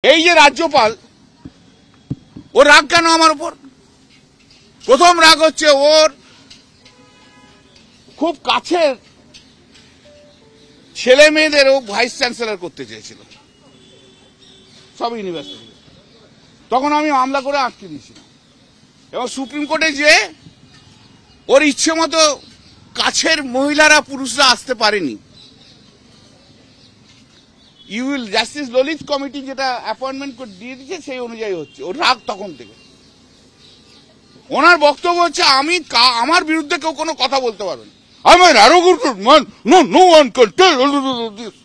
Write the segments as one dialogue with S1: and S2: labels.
S1: এই যে রাজ্যপাল ওর রাগ কেন আমার উপর? প্রথম রাগ হচ্ছে ওর খুব কাছের ছেলে মেয়েদেরও ভাইস চ্যান্সেলর করতে চেয়েছিল সব ইউনিভার্সিটি। তখন আমি মামলা করে আটকে দিয়েছিলাম এবং সুপ্রিম কোর্টে যে ওর ইচ্ছে মতো কাছের মহিলারা পুরুষরা আসতে পারেনি। ইউল জাস্টিস ললিত কমিটি যেটা অ্যাপয়েন্টমেন্ট দিয়ে দিচ্ছে সেই অনুযায়ী হচ্ছে। ওর রাগ তখন থেকে। ওনার বক্তব্য হচ্ছে আমি আমার বিরুদ্ধে কেউ কোনো কথা বলতে পারবে না। I'm an arrogant man. No one can tell this.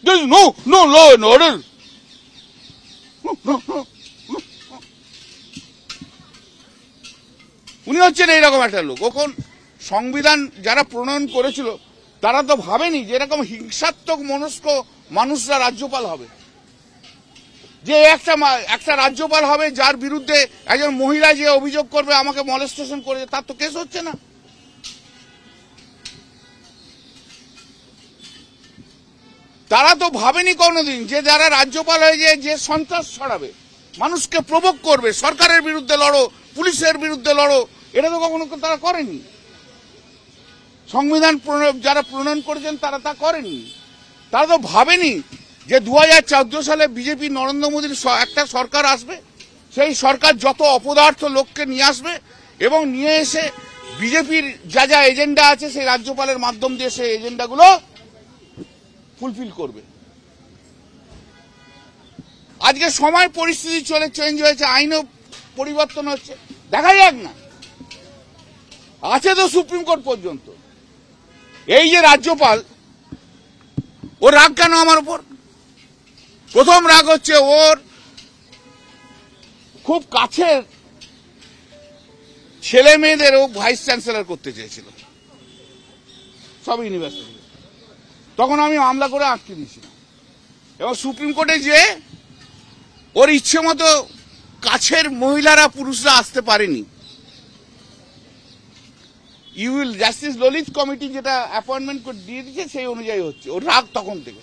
S1: There is no law and order. উনি হচ্ছেন এইরকম একটা লোক। ওখন সংবিধান যারা প্রণয়ন করেছিল তারা তো ভাবেনি যে এরকম হিংসাত্মক মনস্ক মানুষরা রাজ্যপাল হবে, যে একটা রাজ্যপাল হবে যার বিরুদ্ধে একজন মহিলা যে অভিযোগ করবে আমাকে মলেস্টেশন করেছে, তার তো কেস হচ্ছে না। তারা তো ভাবেনি কোনোদিন যে যারা রাজ্যপাল হয়ে যে সন্ত্রাস ছড়াবে, মানুষকে প্রভোগ করবে, সরকারের বিরুদ্ধে লড়ো, পুলিশের বিরুদ্ধে লড়ো, এটা তো কখনো তারা করেনি। সংবিধান যারা প্রণয়ন করেছেন তারা তা করেনি। তারা তো ভাবেনি যে 2014 সালে বিজেপি নরেন্দ্র মোদীর একটা সরকার আসবে, সেই সরকার যত অপদার্থ লোককে নিয়ে আসবে এবং নিয়ে এসে বিজেপির যা এজেন্ডা আছে সেই রাজ্যপালের মাধ্যম দিয়ে সেই এজেন্ডাগুলো ফুলফিল করবে। আজকে সময় পরিস্থিতি চেঞ্জ হয়েছে, আইনও পরিবর্তন হচ্ছে, দেখা যাক না। আছে তো সুপ্রিম কোর্ট পর্যন্ত। এই যে রাজ্যপাল ওর রাগ কেন আমার উপর? প্রথম রাগ হচ্ছে ওর খুব কাছের ছেলে মেয়েদেরও ভাইস চ্যান্সেলর করতে চেয়েছিল সব ইউনিভার্সিটি। তখন আমি মামলা করে আটকে দিয়েছিলাম এবং সুপ্রিম কোর্টে যে ওর ইচ্ছে মতো কাছের মহিলারা পুরুষরা আসতে পারেনি। ইউল জাস্টিস ললিত কমিটি যেটা অ্যাপয়েন্টমেন্ট দিয়ে দিচ্ছে সেই অনুযায়ী হচ্ছে। ওর রাগ তখন থেকে।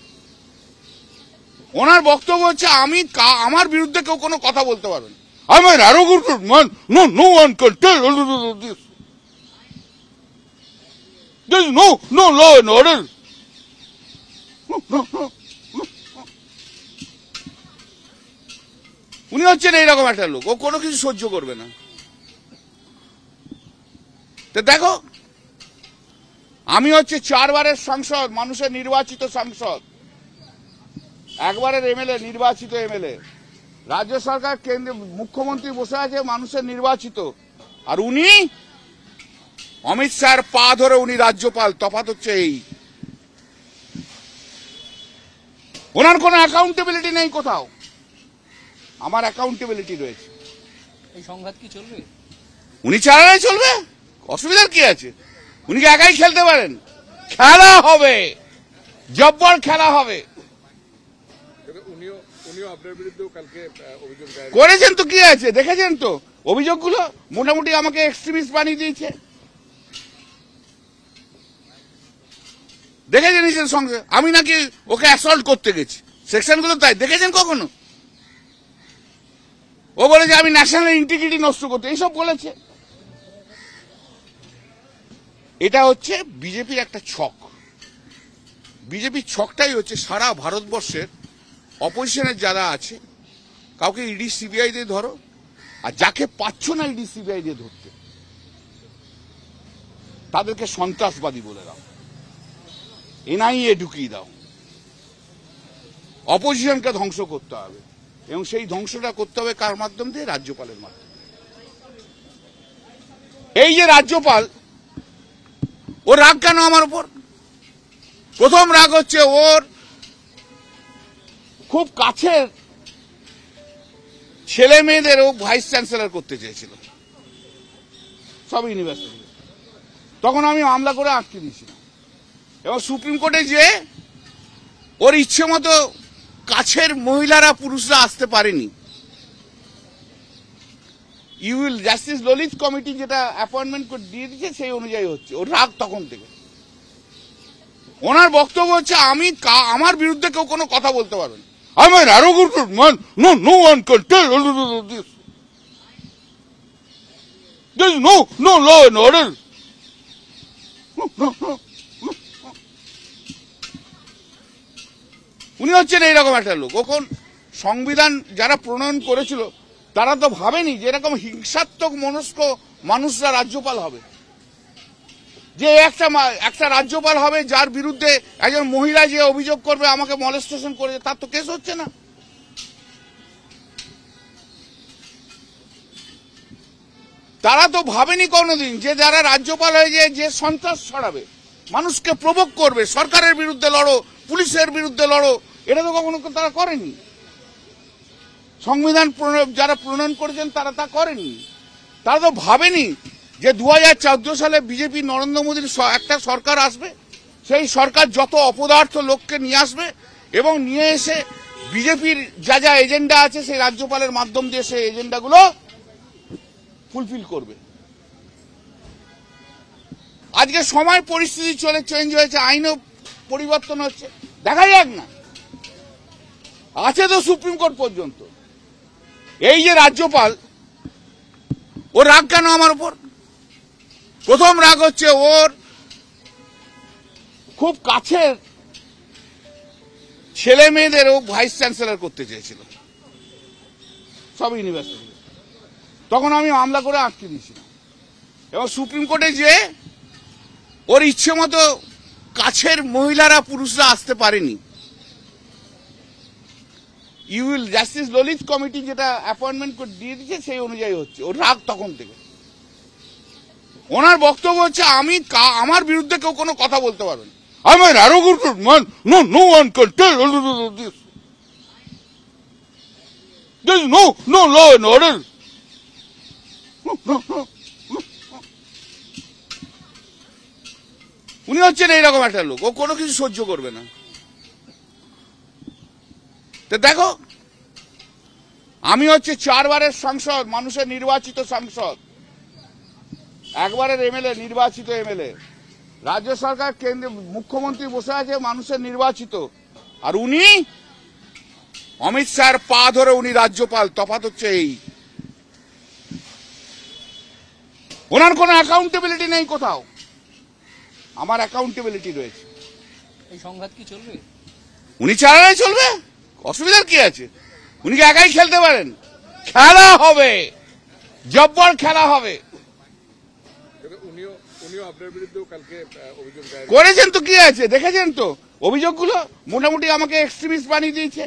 S1: ওনার বক্তব্য হচ্ছে আমি আমার বিরুদ্ধে কেউ কোনো কথা বলতে পারবে না। I'm an arrogant man. No one can tell this. There is no law and order. উনি হচ্ছেন এইরকম একটা লোক। ও কোনো কিছু সহ্য করবে না। তো দেখো, আমি হচ্ছে 4 বারের সাংসদ, মানুষের নির্বাচিত সাংসদ, 1 বারের এমএলএ, নির্বাচিত এমএলএ। রাজ্য সরকার কেন্দ্রে মুখ্যমন্ত্রী বসে আছে, মানুষের নির্বাচিত, আর উনি অমিত শাহর পা ধরে উনি রাজ্যপাল। তফাৎ হচ্ছে এই, ওনার কোনো অ্যাকাউন্টেবিলিটি নেই কোথাও। আমার অ্যাকাউন্টেবিলিটি রয়েছে।
S2: এই সংঘাত কি চলবে?
S1: উনি চালালে চলবে, অসুবিধার কি আছে? উনি কি একাই খেলতে পারেন? খেলা হবে, জব্বর খেলা হবে। করেছেন তো কি আছে, দেখেছেন তো অভিযোগগুলো। মোটামুটি আমাকে এক্সট্রিমিস্ট বানিয়ে দিয়েছে, দেখেছেন নিজের সঙ্গে। আমি নাকি ওকে অ্যাসল্ট করতে গেছি, সেকশনগুলো তাই দেখেছেন কখনো? ও বলেছে আমি ন্যাশনাল ইন্টিগ্রিটি নষ্ট করতে, এইসব বলেছে। এটা হচ্ছে বিজেপির একটা ছক। বিজেপির ছকটাই হচ্ছে সারা ভারতবর্ষের অপোজিশনের যারা আছে, কাউকে ইডি সিবিআই দিয়ে ধরো, আর যাকে পাচ্ছ না ইডি সিবিআই দিয়ে ধরতে তাদেরকে সন্ত্রাসবাদী বলে দাও, এনআইএ ঢুকিয়ে দাও। অপোজিশনকে ধ্বংস করতে হবে এবং সেই ধ্বংসটা করতে হবে কার মাধ্যম দিয়ে? রাজ্যপালের মাধ্যমে। এই যে রাজ্যপাল ওর রাগ কেন আমার উপর? প্রথম রাগ হচ্ছে ওর খুব কাছের ছেলে মেয়েদেরও ভাইস চ্যান্সেলর করতে চেয়েছিল সব ইউনিভার্সিটি। তখন আমি মামলা করে আটকে দিয়েছিলাম এবং সুপ্রিম কোর্টে যে ওর ইচ্ছে মতো কাছের মহিলারা পুরুষরা আসতে পারেনি। ইউল জাস্টিস ললিত কমিটি যেটা অ্যাপয়েন্টমেন্ট দিয়ে দিচ্ছে সেই অনুযায়ী হচ্ছে। ওর রাগ তখন থেকে। ওনার বক্তব্য হচ্ছে আমার বিরুদ্ধে কেউ কোনো কথা বলতে পারবে না। I'm an arrogant man. No one can tell this. There's no law and order. উনি হচ্ছেন এইরকম একটা লোক। ওখন সংবিধান যারা প্রণয়ন করেছিল তারা তো ভাবেনি যে এরকম হিংসাত্মক মনস্ক মানুষরা রাজ্যপাল হবে, যে একটা রাজ্যপাল হবে যার বিরুদ্ধে একজন মহিলা যে অভিযোগ করবে আমাকে মলেস্টেশন করেছে, তার তো কেস হচ্ছে না। তারা তো ভাবেনি কোনোদিন যে যারা রাজ্যপাল হয়ে যে সন্ত্রাস ছড়াবে, মানুষকে প্রভোগ করবে, সরকারের বিরুদ্ধে লড়ো, পুলিশের বিরুদ্ধে লড়ো, এটা তো কখনো তারা করেনি। সংবিধান যারা প্রণয়ন করেছেন তারা তা করেনি। তারা তো ভাবেনি যে 2014 সালে বিজেপি নরেন্দ্র মোদীর একটা সরকার আসবে, সেই সরকার যত অপদার্থ লোককে নিয়ে আসবে এবং নিয়ে এসে বিজেপির যা এজেন্ডা আছে সেই রাজ্যপালের মাধ্যম দিয়ে সেই এজেন্ডাগুলো ফুলফিল করবে। আজকে সময় পরিস্থিতি চেঞ্জ হয়েছে, আইনও পরিবর্তন হচ্ছে, দেখা যাক না। আছে তো সুপ্রিম কোর্ট পর্যন্ত। এই যে রাজ্যপাল, ওর রাগ কেন আমার উপর? প্রথম রাগ হচ্ছে ওর খুব কাছের ছেলে মেয়েদেরও ভাইস চ্যান্সেলর করতে চেয়েছিল সব ইউনিভার্সিটি, তখন আমি মামলা করে আটকে দিয়েছিলাম। এবং সুপ্রিম কোর্টে যে ওর ইচ্ছে মতো কাছের মহিলারা পুরুষরা আসতে পারেনি। জাস্টিস ললিত কমিটি যেটা অ্যাপয়েন্টমেন্ট দিয়ে দিচ্ছে সেই অনুযায়ী হচ্ছে। ওর রাগ তখন থেকে। ওনার বক্তব্য হচ্ছে আমার বিরুদ্ধে কেউ কোনো কথা বলতে পারবে না। I'm an arrogant man. No one can tell this. There's no law and order. উনি হচ্ছেন এইরকম একটা লোক। ও কোনো কিছু সহ্য করবে না। তো দেখো, আমি হচ্ছে 4 বারের সাংসদ, মানুষের নির্বাচিত সাংসদ, একবারের এমএলএ, নির্বাচিত এমএলএ। রাজ্য সরকার কেন্দ্রে মুখ্যমন্ত্রী বসে আছে মানুষের নির্বাচিত, আর উনি অমিত শাহর পা ধরে উনি রাজ্যপাল। তফাৎ হচ্ছে এই, ওনার কোনো অ্যাকাউন্টেবিলিটি নেই কোথাও। আমার অ্যাকাউন্টেবিলিটি রয়েছে।
S2: এই সংঘাত কি চলবে?
S1: উনি চালালে চলবে, অসুবিধার কি আছে? উনি কি একাই খেলতে পারেন? খেলা হবে, জব্বর খেলা হবে। করেছেন তো, কি আছে দেখেছেন তো অভিযোগগুলো, মোটামুটি আমাকে এক্সট্রিমিস্ট বানিয়ে দিয়েছে।